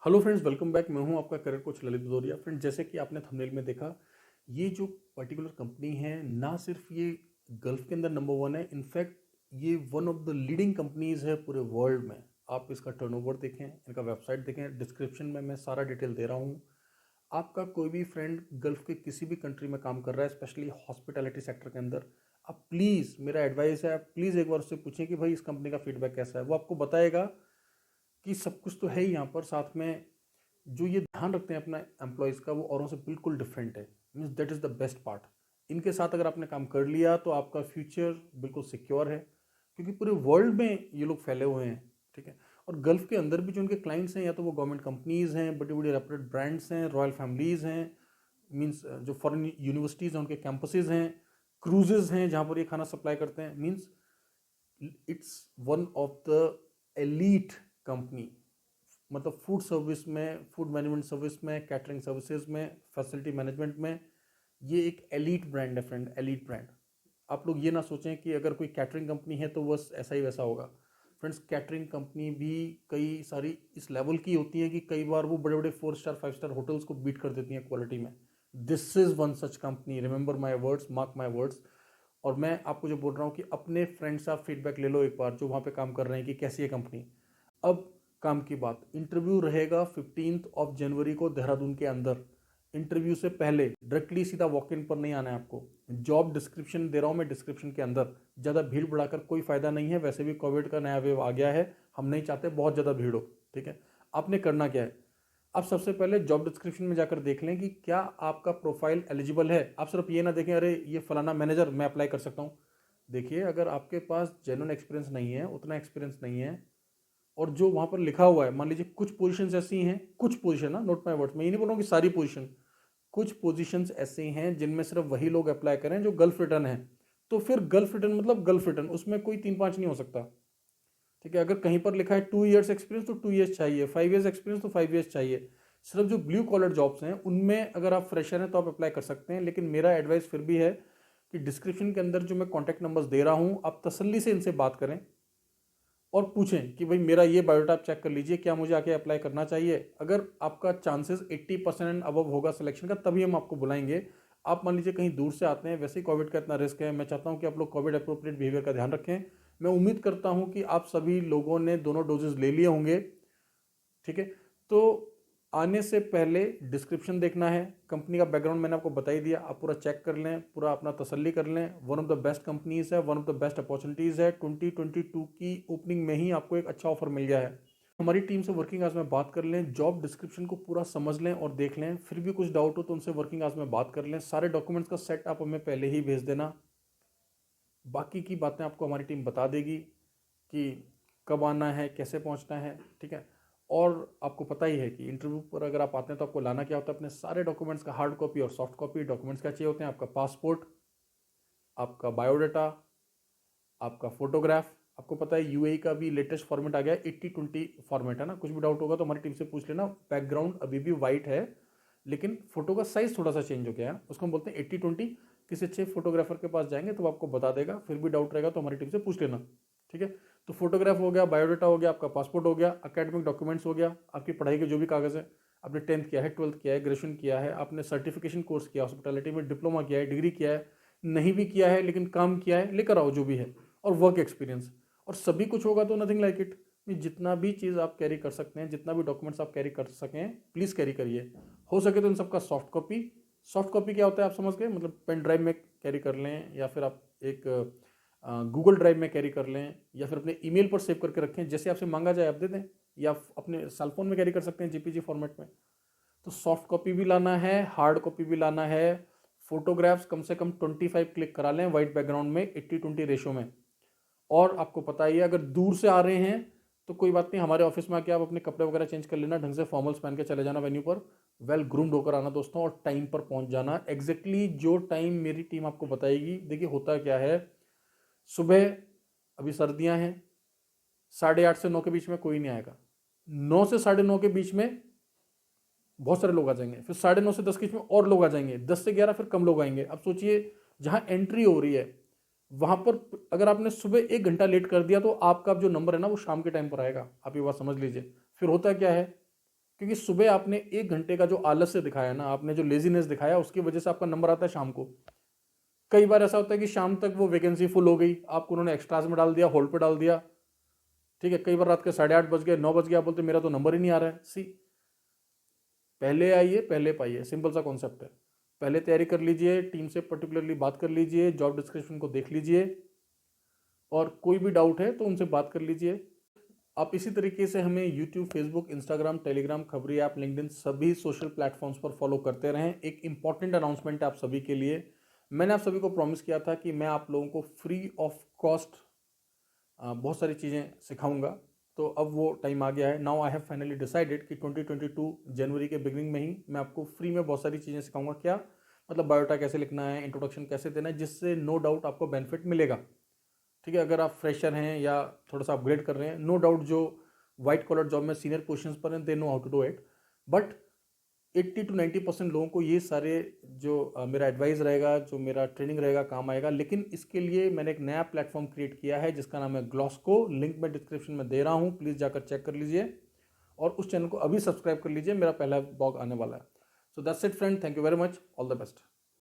Hello friends, welcome back. मैं हूं आपका career coach Lalit Bhadauria. Friends, जैसे कि आपने थंबनेल में देखा, ये जो पर्टिकुलर कंपनी है, ना सिर्फ ये गल्फ के अंदर नंबर वन है, इनफैक्ट ये one of the leading companies है पूरे वर्ल्ड में। आप इसका टर्नओवर देखें, इनका वेबसाइट देखें, डिस्क्रिप्शन में मैं सारा डिटेल दे रहा हूँ। आपका कोई भी फ्रेंड गल्फ के किसी भी कंट्री में काम कर रहा है, स्पेशली हॉस्पिटैलिटी सेक्टर के अंदर, आप प्लीज़, मेरा एडवाइस है, आप प्लीज़ एक बार उससे पूछें कि भाई इस कंपनी का फीडबैक कैसा है। वो आपको बताएगा कि सब कुछ तो है ही यहाँ पर, साथ में जो ये ध्यान रखते हैं अपना एम्प्लॉयज़ का, वो औरों से बिल्कुल डिफरेंट है। Means that is the best part. इनके साथ अगर आपने काम कर लिया तो आपका फ्यूचर बिल्कुल सिक्योर है, क्योंकि पूरे वर्ल्ड में ये लोग फैले हुए हैं। ठीक है। और गल्फ के अंदर भी जो उनके क्लाइंट्स हैं, या तो वो गवर्नमेंट कंपनीज़ हैं, बड़ी बड़ी रेपुटेड ब्रांड्स हैं, रॉयल फैमिलीज़ हैं, मीन्स जो फॉरेन यूनिवर्सिटीज़ हैं उनके कैंपसेज हैं, क्रूजेज़ हैं जहाँ पर ये खाना सप्लाई करते हैं। Means it's one of the elite company. मतलब फूड सर्विस में, फूड मैनेजमेंट सर्विस में, कैटरिंग सर्विसेज में, फैसिलिटी मैनेजमेंट में, ये एक एलीट ब्रांड है फ्रेंड, एलीट ब्रांड। आप लोग ये ना सोचें कि अगर कोई कैटरिंग कंपनी है तो बस ऐसा ही वैसा होगा। फ्रेंड्स, कैटरिंग कंपनी भी कई सारी इस लेवल की होती है कि कई बार वो बड़े बड़े 4 स्टार 5 स्टार होटल्स को बीट कर देती हैं क्वालिटी में। This is one such company, remember my words, mark my words. और मैं आपको जो बोल रहा हूँ कि अपने फ्रेंड से आप फीडबैक ले लो एक बार, जो वहाँ पे काम कर रहे हैं, कि कैसी है कंपनी। अब काम की बात, इंटरव्यू रहेगा 15 जनवरी को देहरादून के अंदर। इंटरव्यू से पहले डायरेक्टली सीधा वॉक इन पर नहीं आना है आपको। जॉब डिस्क्रिप्शन दे रहा हूँ मैं डिस्क्रिप्शन के अंदर। ज़्यादा भीड़ बढ़ाकर कोई फायदा नहीं है, वैसे भी कोविड का नया वेव आ गया है, हम नहीं चाहते बहुत ज़्यादा भीड़ हो। ठीक है। आपने करना क्या है, आप सबसे पहले जॉब डिस्क्रिप्शन में जाकर देख लें कि क्या आपका प्रोफाइल एलिजिबल है। आप सिर्फ ये ना देखें अरे ये फलाना मैनेजर, मैं अप्लाई कर सकता हूँ। देखिए, अगर आपके पास जेन्युइन एक्सपीरियंस नहीं है, उतना एक्सपीरियंस नहीं है, और जो वहाँ पर लिखा हुआ है, मान लीजिए कुछ पोजीशंस ऐसी हैं, कुछ पोजीशन ना, नोट माय वर्ड्स, मैं ये नहीं बोल रहा हूँ कि सारी पोजीशन, कुछ पोजीशंस ऐसे हैं जिनमें सिर्फ वही लोग अप्लाई करें जो गल्फ रिटर्न है। तो फिर गल्फ रिटर्न मतलब गल्फ रिटर्न, उसमें कोई 3 5 नहीं हो सकता। ठीक है। अगर कहीं पर लिखा है 2 ईयर्स एक्सपीरियंस तो 2 ईयर्स चाहिए, 5 ईयर्स एक्सपीरियंस तो 5 ईयर्स चाहिए। सिर्फ जो ब्लू कॉलर जॉब्स हैं उनमें अगर आप फ्रेशर हैं तो आप अप्लाई कर सकते हैं, लेकिन मेरा एडवाइस फिर भी है कि डिस्क्रिप्शन के अंदर जो मैं कॉन्टैक्ट नंबर्स दे रहा हूँ, आप तसल्ली से इनसे बात करें और पूछें कि भाई मेरा ये बायोडाटा आप चेक कर लीजिए, क्या मुझे आके अप्लाई करना चाहिए। अगर आपका चांसेस 80% अबव होगा सिलेक्शन का, तभी हम आपको बुलाएंगे। आप मान लीजिए कहीं दूर से आते हैं, वैसे ही कोविड का इतना रिस्क है, मैं चाहता हूं कि आप लोग कोविड अप्रोप्रिएट बिहेवियर का ध्यान रखें। मैं उम्मीद करता हूं कि आप सभी लोगों ने दोनों डोजेज ले लिए होंगे। ठीक है। तो आने से पहले डिस्क्रिप्शन देखना है, कंपनी का बैकग्राउंड मैंने आपको बता ही दिया, आप पूरा चेक कर लें, पूरा अपना तसल्ली कर लें। One of the best companies है, one of the best opportunities है। 2022 की ओपनिंग में ही आपको एक अच्छा ऑफर मिल गया है। हमारी टीम से वर्किंग आवर्स में बात कर लें, जॉब डिस्क्रिप्शन को पूरा समझ लें और देख लें। फिर भी कुछ डाउट हो तो उनसे वर्किंग आवर्स में बात कर लें। सारे डॉक्यूमेंट्स का सेट आप हमें पहले ही भेज देना। बाकी की बातें आपको हमारी टीम बता देगी कि कब आना है, कैसे पहुंचना है। ठीक है। और आपको पता ही है कि इंटरव्यू पर अगर आप आते हैं तो आपको लाना क्या होता है, अपने सारे डॉक्यूमेंट्स का हार्ड कॉपी और सॉफ्ट कॉपी। डॉक्यूमेंट्स क्या चाहिए होते हैं, आपका पासपोर्ट, आपका बायोडाटा, आपका फोटोग्राफ। आपको पता है यूएई का भी लेटेस्ट फॉर्मेट आ गया है, 80/20 फॉर्मेट है ना। कुछ भी डाउट होगा तो हमारी टीम से पूछ लेना। बैकग्राउंड अभी भी वाइट है, लेकिन फोटो का साइज थोड़ा सा चेंज हो गया है, उसको हम बोलते हैं 80/20। किसी अच्छे फोटोग्राफर के पास जाएंगे तो वो आपको बता देगा। फिर भी डाउट रहेगा तो हमारी टीम से पूछ लेना। ठीक है। तो फोटोग्राफ हो गया, बायोडाटा हो गया, आपका पासपोर्ट हो गया, अकेडमिक डॉक्यूमेंट्स हो गया, आपकी पढ़ाई के जो भी कागज़ है, आपने 10th किया है, 12th किया है, ग्रेजुएशन किया है, आपने सर्टिफिकेशन कोर्स किया, हॉस्पिटैलिटी में डिप्लोमा किया है, डिग्री किया है, नहीं भी किया है लेकिन काम किया है, लेकर आओ जो भी है, और वर्क एक्सपीरियंस। और सभी कुछ होगा तो नथिंग लाइक इट। जितना भी चीज़ आप कैरी कर सकते हैं, जितना भी डॉक्यूमेंट्स आप कैरी कर सकें, प्लीज़ कैरी करिए। हो सके तो इन सबका सॉफ्ट कॉपी। सॉफ्ट कॉपी क्या होता है आप समझ गए, मतलब पेन ड्राइव में कैरी कर लें, या फिर आप एक गूगल ड्राइव में कैरी कर लें, या फिर अपने ईमेल पर सेव करके रखें, जैसे आपसे मांगा जाए आप दे दें, या अपने सेल फोन में कैरी कर सकते हैं जेपीजी फॉर्मेट में। तो सॉफ्ट कॉपी भी लाना है, हार्ड कॉपी भी लाना है। फोटोग्राफ्स कम से कम 25 क्लिक करा लें वाइट बैकग्राउंड में, 80/20 रेशो में। और आपको पता ही है, अगर दूर से आ रहे हैं तो कोई बात नहीं, हमारे ऑफिस में आके आप अपने कपड़े वगैरह चेंज कर लेना, ढंग से फॉर्मल्स पहन के चले जाना वेन्यू पर। वेल ग्रूम्ड होकर आना दोस्तों, और टाइम पर पहुंच जाना। एग्जैक्टली जो टाइम मेरी टीम आपको बताएगी। देखिए होता क्या है, सुबह, अभी सर्दियां हैं, 8:30 से 9 के बीच में कोई नहीं आएगा। 9 से 9:30 के बीच में बहुत सारे लोग आ जाएंगे, फिर 9:30 से 10 के बीच में और लोग आ जाएंगे, 10 से 11 फिर कम लोग आएंगे। अब सोचिए, जहां एंट्री हो रही है वहां पर अगर आपने सुबह 1 घंटा लेट कर दिया तो आपका जो नंबर है ना वो शाम के टाइम पर आएगा। आप ये बात समझ लीजिए। फिर होता क्या है, क्योंकि सुबह आपने 1 घंटे का जो आलस्य दिखाया ना, आपने जो लेजीनेस दिखाया, उसकी वजह से आपका नंबर आता है शाम को। कई बार ऐसा होता है कि शाम तक वो वैकेंसी फुल हो गई, आपको उन्होंने एक्स्ट्रास में डाल दिया, होल्ड पे डाल दिया, ठीक है। कई बार रात के 8:30 बज गए, 9 बज गए, आप बोलते मेरा तो नंबर ही नहीं आ रहा है। सी, पहले आइए पहले पाइए, सिंपल सा कॉन्सेप्ट है। पहले तैयारी कर लीजिए, टीम से पर्टिकुलरली बात कर लीजिए, जॉब डिस्क्रिप्शन को देख लीजिए, और कोई भी डाउट है तो उनसे बात कर लीजिए। आप इसी तरीके से हमें यूट्यूब, फेसबुक, इंस्टाग्राम, टेलीग्राम, खबरी ऐप, लिंक्डइन, सभी सोशल प्लेटफॉर्म्स पर फॉलो करते रहें। एक इंपॉर्टेंट अनाउंसमेंट है आप सभी के लिए। मैंने आप सभी को प्रॉमिस किया था कि मैं आप लोगों को फ्री ऑफ कॉस्ट बहुत सारी चीज़ें सिखाऊंगा, तो अब वो टाइम आ गया है। Now I have finally decided कि 2022 जनवरी के बिगिनिंग में ही मैं आपको फ्री में बहुत सारी चीज़ें सिखाऊंगा। क्या मतलब, बायोटा कैसे लिखना है, इंट्रोडक्शन कैसे देना है, जिससे नो डाउट आपको बेनिफिट मिलेगा, ठीक है। अगर आप फ्रेशर हैं या थोड़ा सा अपग्रेड कर रहे हैं, नो डाउट जो वाइट कॉलर जॉब में सीनियर पोजीशंस पर हैं, they know how to do it. But 80 to 90% लोगों को ये सारे जो मेरा एडवाइस रहेगा, जो मेरा ट्रेनिंग रहेगा, काम आएगा। लेकिन इसके लिए मैंने एक नया प्लेटफॉर्म क्रिएट किया है जिसका नाम है ग्लॉस्को। लिंक मैं डिस्क्रिप्शन में दे रहा हूँ, प्लीज़ जाकर चेक कर लीजिए, और उस चैनल को अभी सब्सक्राइब कर लीजिए, मेरा पहला ब्लॉग आने वाला है। So that's it friend, thank you very much, all the best.